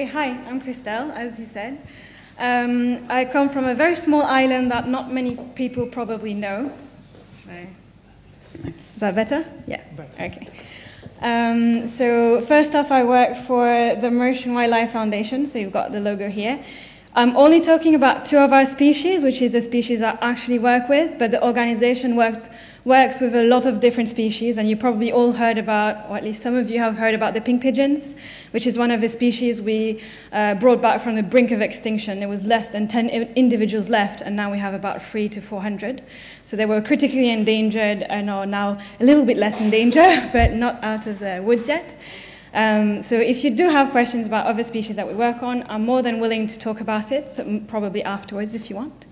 Okay, hi, I'm Christelle, as you said. I come from a very small island that not many people probably know. Is that better? Yeah, okay. So first off, I work for the Mauritian Wildlife Foundation, so you've got the logo here. I'm only talking about 2 of our species, which is the species I actually work with, but the organization works with a lot of different species, and you probably all heard about, or at least some of you have heard about the pink pigeons, which is one of the species we brought back from the brink of extinction. There was less than 10 individuals left, and now we have about 300 to 400. So they were critically endangered and are now a little bit less in danger, but not out of the woods yet. So if you do have questions about other species that we work on, I'm more than willing to talk about it, so probably afterwards if you want.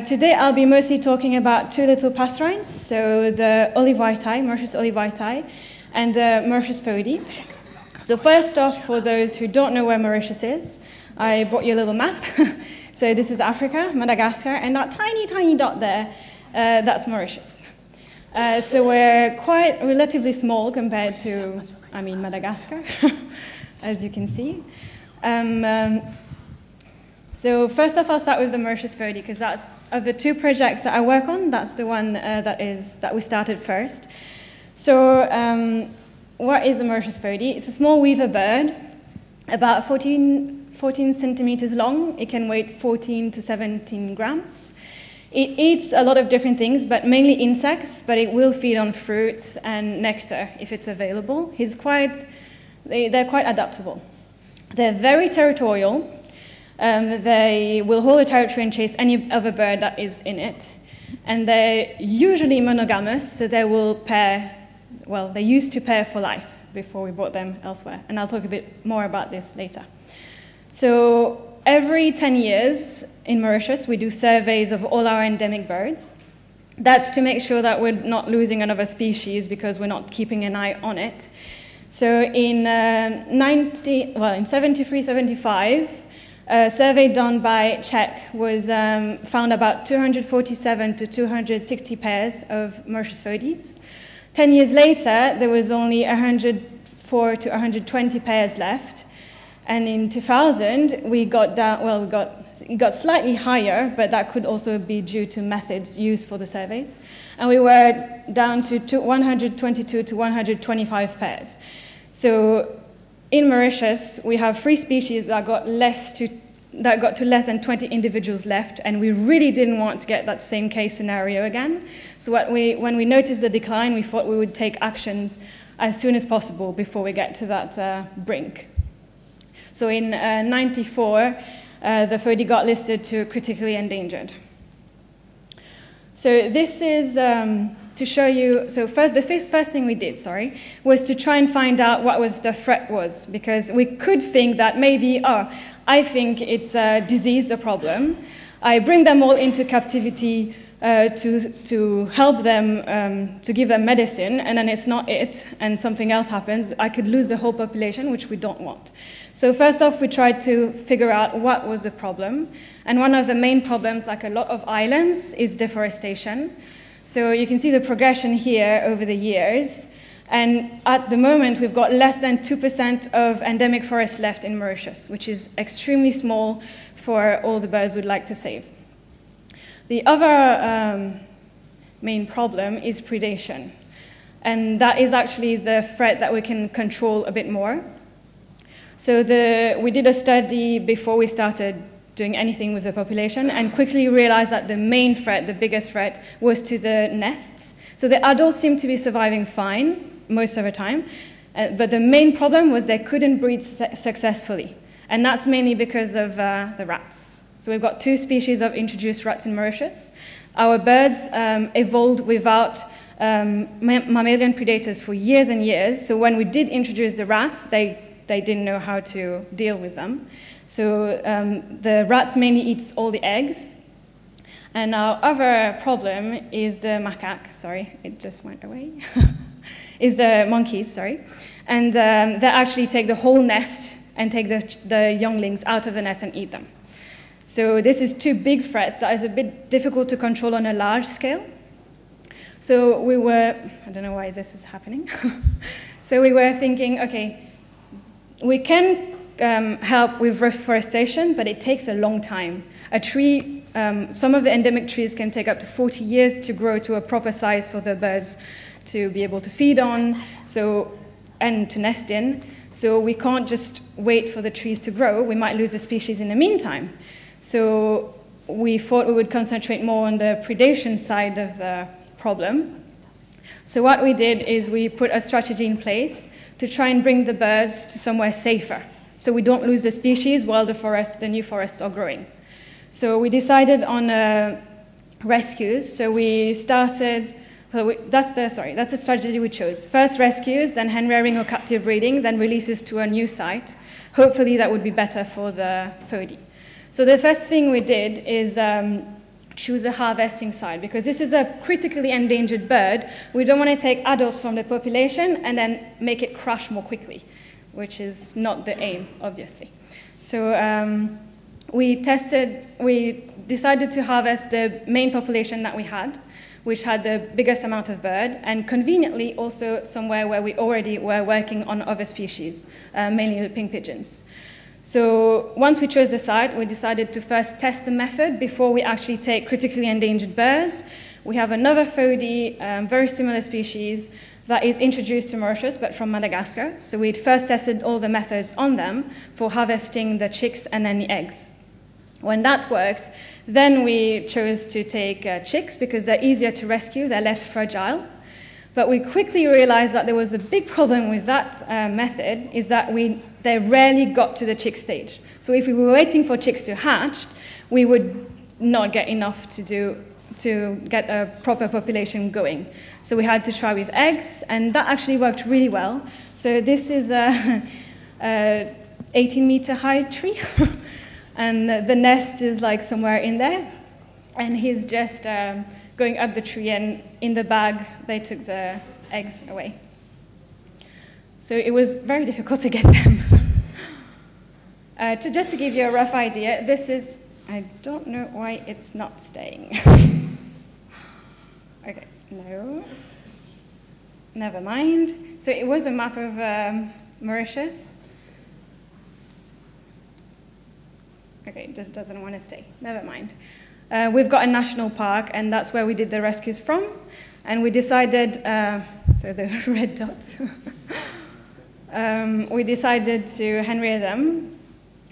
Today I'll be mostly talking about 2 little passerines, so the Oliveti, Mauritius oliveti, and the Mauritius foedii. So first off, for those who don't know where Mauritius is, I brought you a little map. So this is Africa, Madagascar, and that tiny, tiny dot there, that's Mauritius. So we're quite relatively small compared to, Madagascar, as you can see. So first off, I'll start with the Mauritius foedii, because that's, of the 2 projects that I work on, that's the one that we started first. So what is the Mauritius foedii? It's a small weaver bird, about 14 centimeters long. It can weigh 14 to 17 grams. It eats a lot of different things, but mainly insects, but it will feed on fruits and nectar if it's available. They're quite adaptable. They're very territorial. They will hold a territory and chase any other bird that is in it. And they're usually monogamous, so they will pair, well, they used to pair for life before we brought them elsewhere. And I'll talk a bit more about this later. So every 10 years in Mauritius, we do surveys of all our endemic birds. That's to make sure that we're not losing another species because we're not keeping an eye on it. So in 73, 75, a survey done by Czech was found about 247 to 260 pairs of Mauritius foedii. 10 years later, there was only 104 to 120 pairs left. And in 2000, we got down, it got slightly higher, but that could also be due to methods used for the surveys. And we were down to 122 to 125 pairs. So in Mauritius, we have 3 species that got to less than 20 individuals left, and we really didn't want to get that same case scenario again. So when we noticed the decline, we thought we would take actions as soon as possible before we get to that brink. So in 94, the foedii got listed to critically endangered. So this is to show you, so the first thing we did, was to try and find out what the threat was, because we could think that maybe, I think it's a disease, the problem. I bring them all into captivity to help them, to give them medicine, and then it's not it, and something else happens. I could lose the whole population, which we don't want. So first off, we tried to figure out what was the problem. And one of the main problems, like a lot of islands, is deforestation. So you can see the progression here over the years. And at the moment, we've got less than 2% of endemic forest left in Mauritius, which is extremely small for all the birds we'd like to save. The other main problem is predation. And that is actually the threat that we can control a bit more. So we did a study before we started doing anything with the population and quickly realized that the main threat, the biggest threat, was to the nests. So the adults seem to be surviving fine most of the time, but the main problem was they couldn't breed successfully. And that's mainly because of the rats. So we've got 2 species of introduced rats in Mauritius. Our birds evolved without mammalian predators for years and years. So when we did introduce the rats, they didn't know how to deal with them. So the rats mainly eat all the eggs. And our other problem is the macaque, it just went away, is the monkeys, And they actually take the whole nest and take the younglings out of the nest and eat them. So this is 2 big threats that is a bit difficult to control on a large scale. So we were, I don't know why this is happening. So we were thinking, okay, we can help with reforestation, but it takes a long time. A tree, some of the endemic trees can take up to 40 years to grow to a proper size for the birds to be able to feed on, and to nest in. So we can't just wait for the trees to grow. We might lose a species in the meantime. So we thought we would concentrate more on the predation side of the problem. So what we did is we put a strategy in place to try and bring the birds to somewhere safer, so we don't lose the species while the new forests are growing. So we decided on rescues. So we started, that's the strategy we chose. First rescues, then hen rearing or captive breeding, then releases to a new site. Hopefully that would be better for the FODI. So the first thing we did is choose a harvesting site, because this is a critically endangered bird. We don't want to take adults from the population and then make it crash more quickly, which is not the aim, obviously. So we decided to harvest the main population that we had, which had the biggest amount of bird, and conveniently also somewhere where we already were working on other species, mainly the pink pigeons. So once we chose the site, we decided to first test the method before we actually take critically endangered birds. We have another FODI, very similar species, that is introduced to Mauritius, but from Madagascar. So we'd first tested all the methods on them for harvesting the chicks and then the eggs. When that worked, then we chose to take chicks because they're easier to rescue, they're less fragile. But we quickly realized that there was a big problem with that method, is that they rarely got to the chick stage. So if we were waiting for chicks to hatch, we would not get enough to get a proper population going. So we had to try with eggs, and that actually worked really well. So this is a 18-meter high tree, and the nest is like somewhere in there, and he's just going up the tree, and in the bag they took the eggs away. So it was very difficult to get them. Just to give you a rough idea, this is, I don't know why it's not staying. Okay, no, never mind. So it was a map of Mauritius. Okay, it just doesn't want to stay, never mind. We've got a national park, and that's where we did the rescues from. And we decided, so the red dots, we decided to hen rear them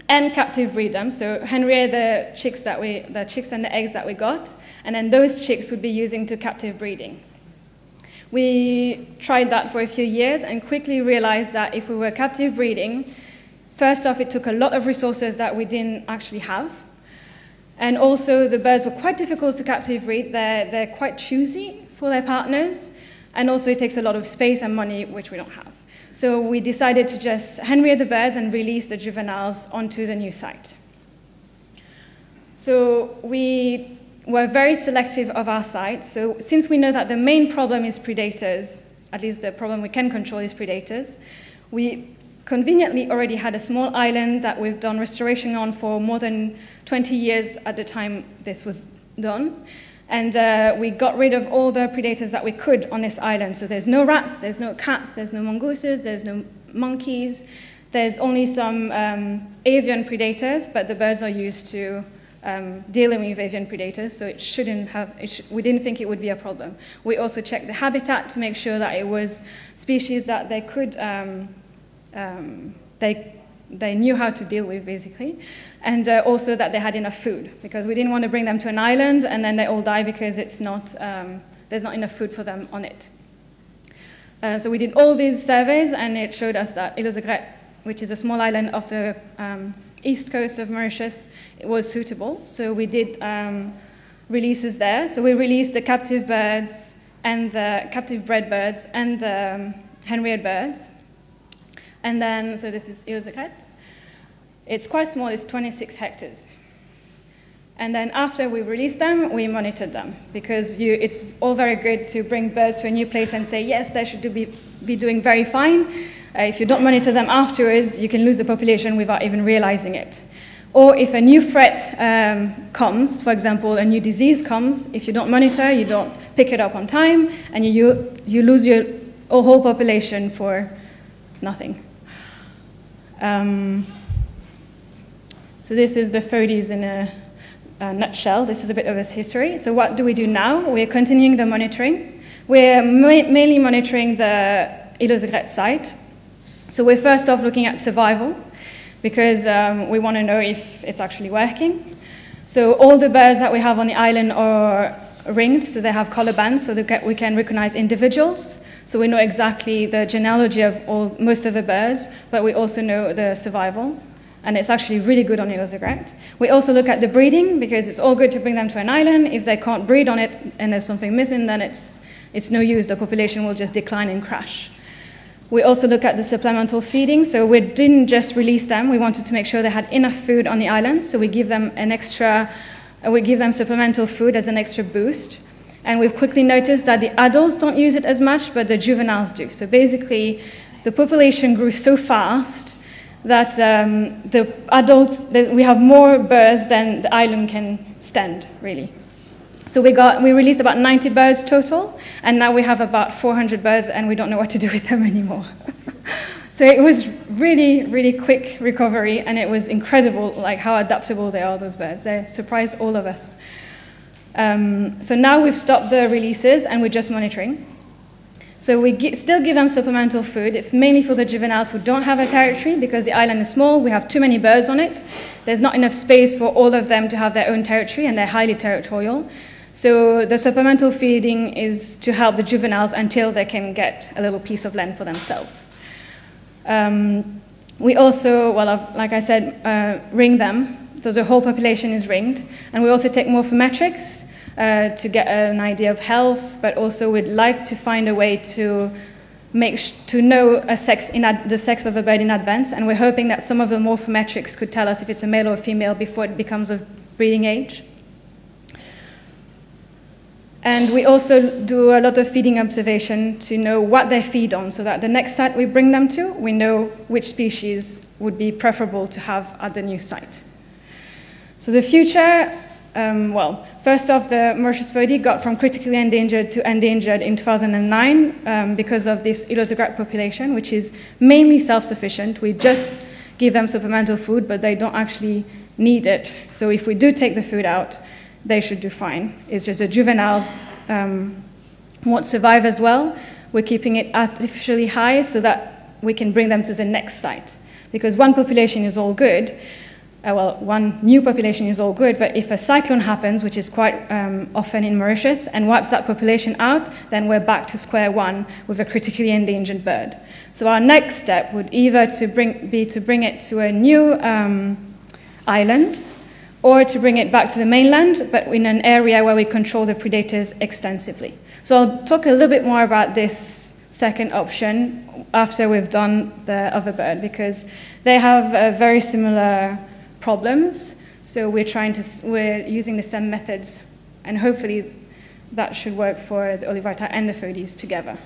and captive breed them. So hen rear the chicks and the eggs that we got, and then those chicks would be using to captive breeding. We tried that for a few years and quickly realized that if we were captive breeding, first off, it took a lot of resources that we didn't actually have. And also, the birds were quite difficult to captive breed. They're quite choosy for their partners. And also, it takes a lot of space and money, which we don't have. So we decided to just hen rear the birds and release the juveniles onto the new site. So we were very selective of our site. So since we know that the main problem is predators, at least the problem we can control is predators, we conveniently already had a small island that we've done restoration on for more than 20 years at the time this was done. And we got rid of all the predators that we could on this island. So there's no rats, there's no cats, there's no mongooses, there's no monkeys. There's only some avian predators, but the birds are used to dealing with avian predators, so it shouldn't have, we didn't think it would be a problem. We also checked the habitat to make sure that it was species that they could, they knew how to deal with, basically, and also that they had enough food, because we didn't want to bring them to an island and then they all die because it's not, there's not enough food for them on it. So we did all these surveys, and it showed us that Îles aux Aigrettes, which is a small island off the east coast of Mauritius, it was suitable. So we did releases there. So we released the captive birds and the captive bred birds and the hen-reared birds. And then, so this is Îles aux Aigrettes. It's quite small, it's 26 hectares. And then after we released them, we monitored them, because it's all very good to bring birds to a new place and say, yes, they should be doing very fine. If you don't monitor them afterwards, you can lose the population without even realizing it. Or if a new threat comes, for example, a new disease comes, if you don't monitor, you don't pick it up on time, and you lose your whole population for nothing. So this is the Phodes in a nutshell. This is a bit of its history. So what do we do now? We're continuing the monitoring. We're mainly monitoring the Île aux Aigrettes site. So we're first off looking at survival, because we want to know if it's actually working. So all the birds that we have on the island are ringed, so they have color bands, so we can recognize individuals. So we know exactly the genealogy of most of the birds, but we also know the survival. And it's actually really good on Île aux Aigrettes. We also look at the breeding, because it's all good to bring them to an island. If they can't breed on it and there's something missing, then it's no use. The population will just decline and crash. We also look at the supplemental feeding. So we didn't just release them. We wanted to make sure they had enough food on the island. So we give them supplemental food as an extra boost. And we've quickly noticed that the adults don't use it as much, but the juveniles do. So basically, the population grew so fast that the adults, we have more birds than the island can stand, really. So we released about 90 birds total, and now we have about 400 birds, and we don't know what to do with them anymore. So it was really, really quick recovery, and it was incredible, like how adaptable they are, those birds. They surprised all of us. So now we've stopped the releases, and we're just monitoring. So we still give them supplemental food. It's mainly for the juveniles who don't have a territory, because the island is small, we have too many birds on it. There's not enough space for all of them to have their own territory, and they're highly territorial. So the supplemental feeding is to help the juveniles until they can get a little piece of land for themselves. We also, like I said, ring them. So the whole population is ringed. And we also take morphometrics to get an idea of health, but also we'd like to find a way to know the sex of a bird in advance, and we're hoping that some of the morphometrics could tell us if it's a male or a female before it becomes of breeding age. And we also do a lot of feeding observation to know what they feed on, so that the next site we bring them to, we know which species would be preferable to have at the new site. So the future, first off, the Mauritius Phoebe got from critically endangered to endangered in 2009 because of this Île aux Aigrettes population, which is mainly self-sufficient. We just give them supplemental food, but they don't actually need it. So if we do take the food out, they should do fine. It's just the juveniles won't survive as well. We're keeping it artificially high so that we can bring them to the next site. Because one population is all good, one new population is all good, but if a cyclone happens, which is quite often in Mauritius, and wipes that population out, then we're back to square one with a critically endangered bird. So our next step would either be to bring it to a new island, or to bring it back to the mainland, but in an area where we control the predators extensively. So I'll talk a little bit more about this second option after we've done the other bird, because they have very similar problems. So we're using the same methods, and hopefully that should work for the Olivierti and the Phodes together.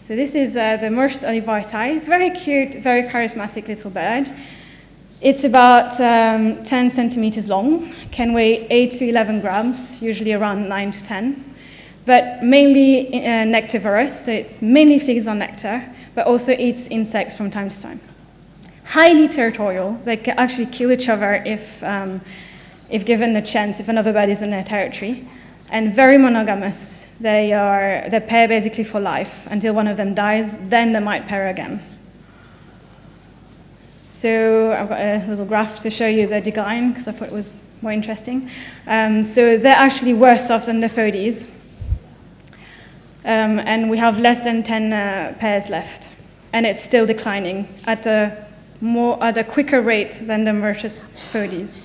So this is the Mauritius Olivierti, very cute, very charismatic little bird. It's about 10 centimeters long, can weigh 8 to 11 grams, usually around 9 to 10, but mainly nectarvorous, so it mainly feeds on nectar, but also eats insects from time to time. Highly territorial, they can actually kill each other if given the chance, if another bird is in their territory, and very monogamous. They pair basically for life until one of them dies, then they might pair again. So I've got a little graph to show you the decline, because I thought it was more interesting. So they're actually worse off than the Phodes. And we have less than 10 pairs left. And it's still declining at a quicker rate than the Mauritius Phodes.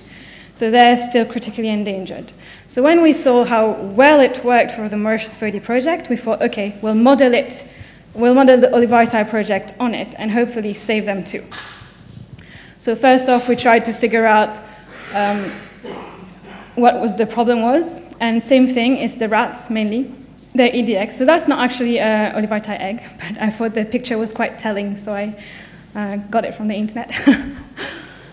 So they're still critically endangered. So when we saw how well it worked for the Mauritius Phoebe project, we thought, okay, we'll model the Olivierti project on it and hopefully save them too. So first off, we tried to figure out what the problem was, and same thing, it's the rats mainly. They eat the eggs, so that's not actually an Olivierti egg, but I thought the picture was quite telling, so I got it from the internet.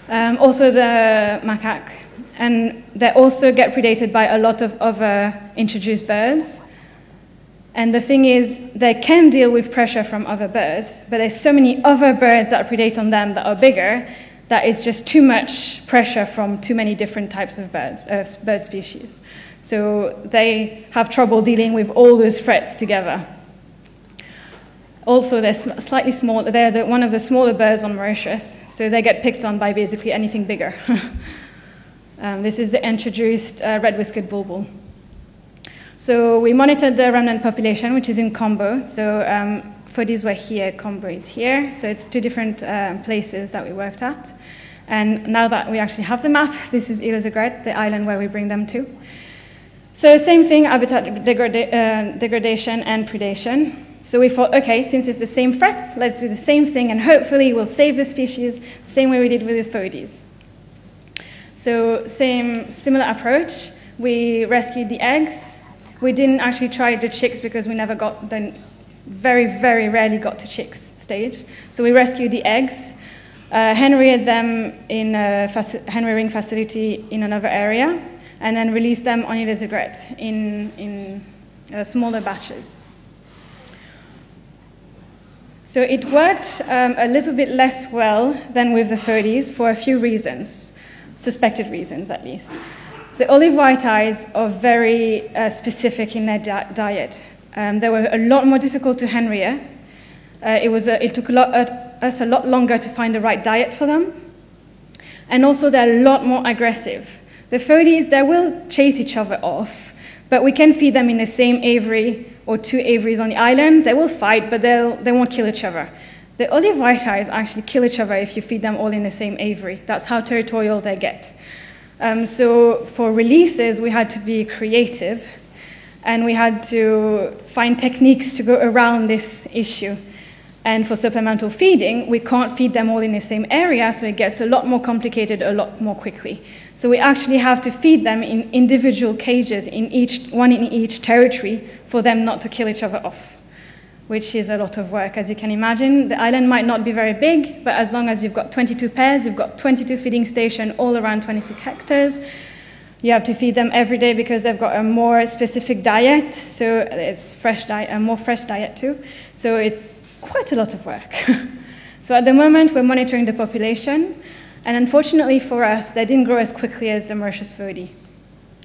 Also the macaque, and they also get predated by a lot of other introduced birds. And the thing is, they can deal with pressure from other birds, but there's so many other birds that predate on them that are bigger, that is just too much pressure from too many different types of bird species. So they have trouble dealing with all those threats together. Also, they're slightly small. They're one of the smaller birds on Mauritius, so they get picked on by basically anything bigger. This is the introduced red-whiskered bulbul. So we monitored the remnant population, which is in Combo. So Fodies were here, Combo is here. So it's two different places that we worked at. And now that we actually have the map, this is Îles Aigrettes, the island where we bring them to. So same thing, habitat degradation and predation. So we thought, okay, since it's the same threats, let's do the same thing, and hopefully we'll save the species, same way we did with the Fodies. So similar approach. We rescued the eggs. We didn't actually try the chicks because we never got the, very, very rarely got to chicks stage. So we rescued the eggs, hen-reared them in a hen-rearing facility in another area, and then released them on Îles Aigrettes in smaller batches. So it worked a little bit less well than with the Fodies for a few reasons, suspected reasons at least. The olive white-eyes are very specific in their diet. They were a lot more difficult to hen-rear. It took us a lot longer to find the right diet for them. And also they're a lot more aggressive. The Fodies, they will chase each other off, but we can feed them in the same aviary or two aviaries on the island. They will fight, but they won't kill each other. The olive white-eyes actually kill each other if you feed them all in the same aviary. That's how territorial they get. So for releases, we had to be creative, and we had to find techniques to go around this issue. And for supplemental feeding, we can't feed them all in the same area, so it gets a lot more complicated a lot more quickly. So we actually have to feed them in individual cages, one in each territory, for them not to kill each other off, which is a lot of work. As you can imagine, the island might not be very big, but as long as you've got 22 pairs, you've got 22 feeding stations all around 26 hectares. You have to feed them every day because they've got a more specific diet, so it's a more fresh diet too. So it's quite a lot of work. So at the moment, we're monitoring the population, and unfortunately for us, they didn't grow as quickly as the Mauritius Fodie.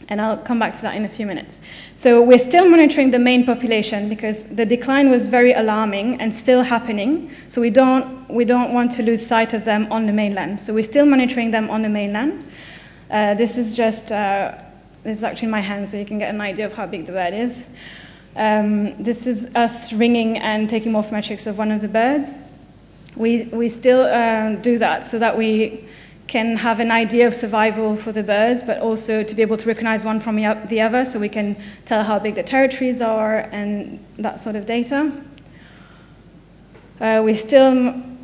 And I'll come back to that in a few minutes. So we're still monitoring the main population because the decline was very alarming and still happening. So we don't want to lose sight of them on the mainland. So we're still monitoring them on the mainland. This is actually my hand, so you can get an idea of how big the bird is. This is us ringing and taking morphometrics of one of the birds. We still do that so that we can have an idea of survival for the birds, but also to be able to recognize one from the other so we can tell how big the territories are and that sort of data. We still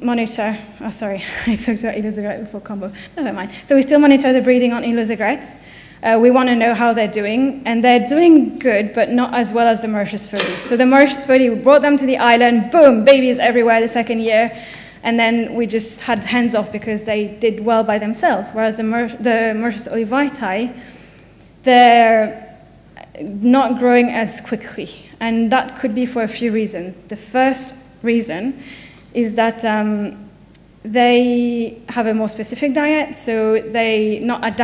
monitor, I talked about Îles Aigrettes before Combo, never mind. So we still monitor the breeding on Îles Aigrettes. We want to know how they're doing, and they're doing good, but not as well as the Mauritius Fodie. So the Mauritius Fodie, we brought them to the island, boom, babies everywhere the second year, and then we just had hands off because they did well by themselves. Whereas the Mauritius olive white-eye, they're not growing as quickly, and that could be for a few reasons. The first reason is that they have a more specific diet, so they're not as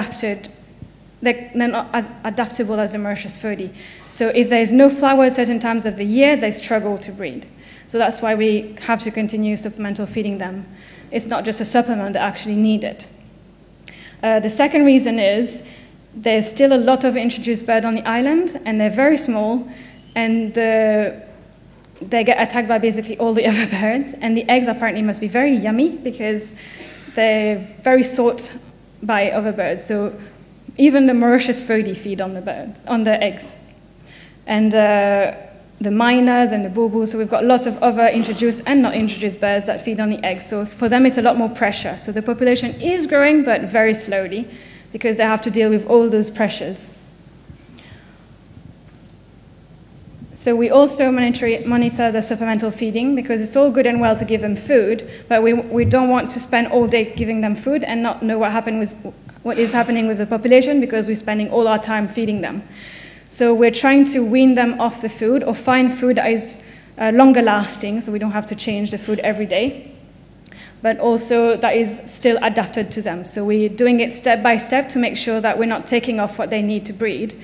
adaptable as the Mauritius Fodie. So if there's no flower at certain times of the year, they struggle to breed. So that's why we have to continue supplemental feeding them. It's not just a supplement, they actually need it. The second reason is there's still a lot of introduced birds on the island, and they're very small, and they get attacked by basically all the other birds, and the eggs apparently must be very yummy because they're very sought by other birds. So even the Mauritius Fodie feed on the eggs. And the miners and the bulbuls, so we've got lots of other introduced and not introduced birds that feed on the eggs. So for them, it's a lot more pressure. So the population is growing, but very slowly, because they have to deal with all those pressures. So we also monitor the supplemental feeding, because it's all good and well to give them food, but we don't want to spend all day giving them food and not know what is happening with the population, because we're spending all our time feeding them. So we're trying to wean them off the food or find food that is longer lasting, so we don't have to change the food every day. but also that is still adapted to them. So we're doing it step by step to make sure that we're not taking off what they need to breed.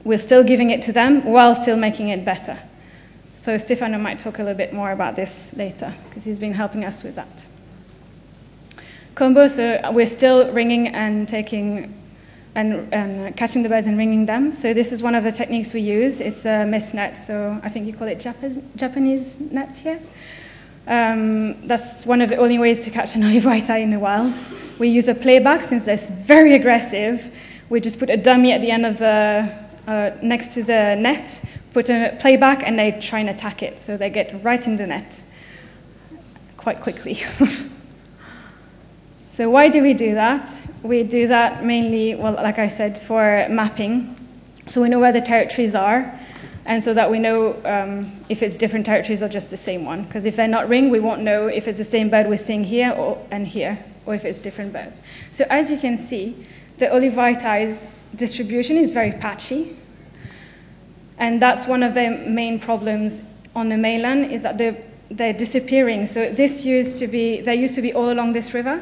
We're still giving it to them while still making it better. So Stefano might talk a little bit more about this later, because he's been helping us with that. Combo, so we're still ringing and taking and catching the birds and ringing them. So this is one of the techniques we use. It's a mist net, so I think you call it Japanese nets here. That's one of the only ways to catch an olive white-eye in the wild. We use a playback, since it's very aggressive. We just put a dummy at the end of the, next to the net, put a playback, and they try and attack it. So they get right in the net quite quickly. So why do we do that? We do that mainly, well, like I said, for mapping. So we know where the territories are, and so that we know if it's different territories or just the same one. Because if they're not ringed, we won't know if it's the same bird we're seeing here and here, or if it's different birds. So as you can see, the olive white-eye's distribution is very patchy. And that's one of the main problems on the mainland, is that they're disappearing. So they used to be all along this river.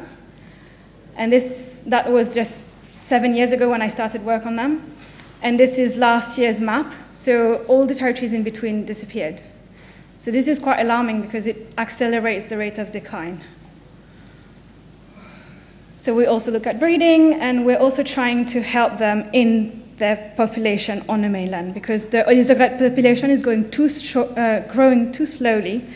And that was just 7 years ago when I started work on them. And this is last year's map. So all the territories in between disappeared. So this is quite alarming because it accelerates the rate of decline. So we also look at breeding, and we're also trying to help them in their population on the mainland, because the Olisograt population is growing too slowly,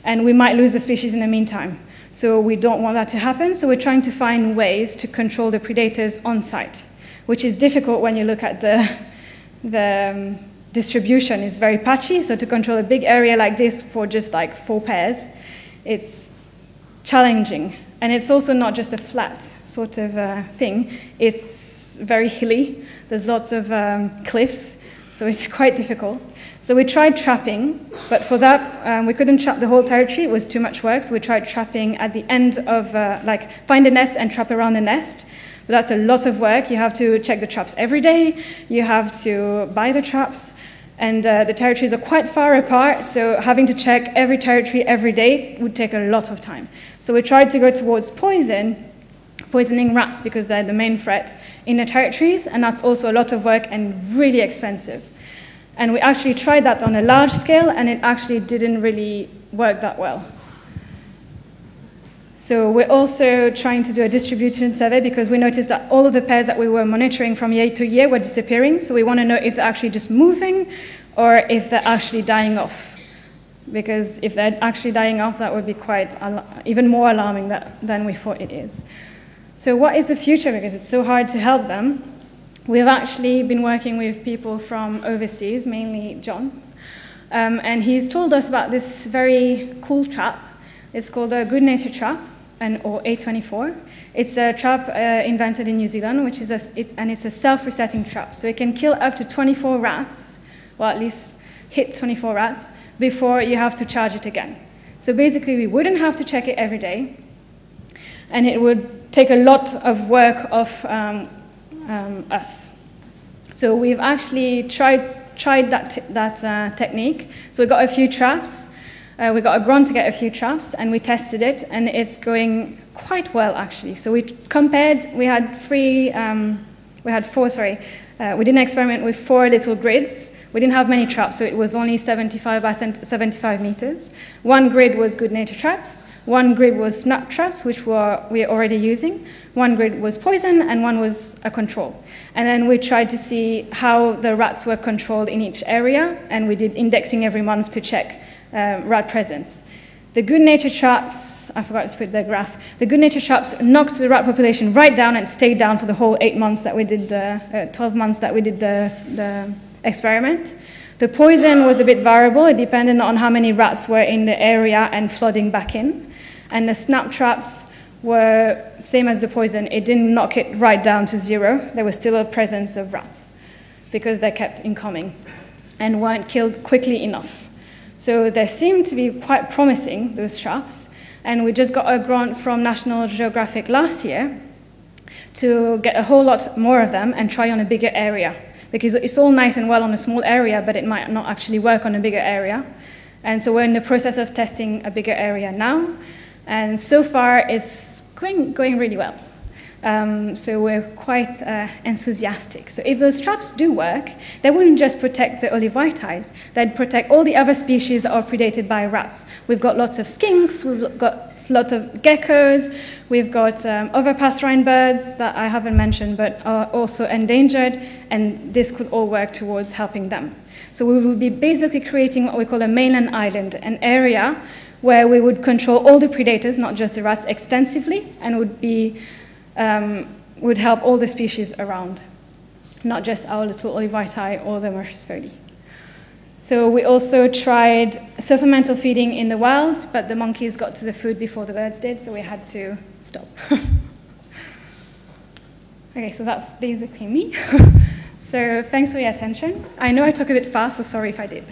and we might lose the species in the meantime. So we don't want that to happen, so we're trying to find ways to control the predators on site, which is difficult when you look at the distribution. Is very patchy, so to control a big area like this for just like 4 pairs, it's challenging. And it's also not just a flat sort of thing, it's very hilly. There's lots of cliffs, so it's quite difficult. So we tried trapping, but for that, we couldn't trap the whole territory. It was too much work, so we tried trapping at the end of, find a nest and trap around the nest. But that's a lot of work. You have to check the traps every day. You have to buy the traps. And the territories are quite far apart, so having to check every territory every day would take a lot of time. So we tried to go towards poisoning rats, because they're the main threat in the territories, and that's also a lot of work and really expensive. And we actually tried that on a large scale, and it actually didn't really work that well. So we're also trying to do a distribution survey, because we noticed that all of the pairs that we were monitoring from year to year were disappearing. So we want to know if they're actually just moving or if they're actually dying off. Because if they're actually dying off, that would be quite even more alarming than we thought it is. So what is the future? Because it's so hard to help them. We've actually been working with people from overseas, mainly John. And he's told us about this very cool trap. It's called a Good Nature Trap, or A24. It's a trap invented in New Zealand, which is it's a self-resetting trap. So it can kill up to 24 rats, or at least hit 24 rats, before you have to charge it again. So basically, we wouldn't have to check it every day, and it would take a lot of work off us. So we've actually tried that technique. So we got a few traps. We got a grant to get a few traps, and we tested it, and it's going quite well, actually. So we compared, we did an experiment with 4 little grids. We didn't have many traps, so it was only 75 by 75 meters. 1 grid was Good Nature traps, 1 grid was snap traps, which we're already using, 1 grid was poison, and 1 was a control. And then we tried to see how the rats were controlled in each area, and we did indexing every month to check rat presence. The Good Nature traps, I forgot to put the graph, the Good Nature traps knocked the rat population right down and stayed down for the whole 8 months that we did 12 months that we did the experiment. The poison was a bit variable. It depended on how many rats were in the area and flooding back in. And the snap traps were same as the poison. It didn't knock it right down to 0. There was still a presence of rats because they kept incoming and weren't killed quickly enough. So they seem to be quite promising, those traps. And we just got a grant from National Geographic last year to get a whole lot more of them and try on a bigger area. Because it's all nice and well on a small area, but it might not actually work on a bigger area. And so we're in the process of testing a bigger area now. And so far, it's going really well. So we're quite enthusiastic. So if those traps do work, they wouldn't just protect the Olivetides, they'd protect all the other species that are predated by rats. We've got lots of skinks, we've got lots of geckos, we've got other passerine birds that I haven't mentioned but are also endangered, and this could all work towards helping them. So we would be basically creating what we call a mainland island, an area where we would control all the predators, not just the rats, extensively, and would help all the species around, not just our little Oliveti or the Murchison. So we also tried supplemental feeding in the wild, but the monkeys got to the food before the birds did, so we had to stop. Okay, so that's basically me. So thanks for your attention. I know I talk a bit fast, so sorry if I did.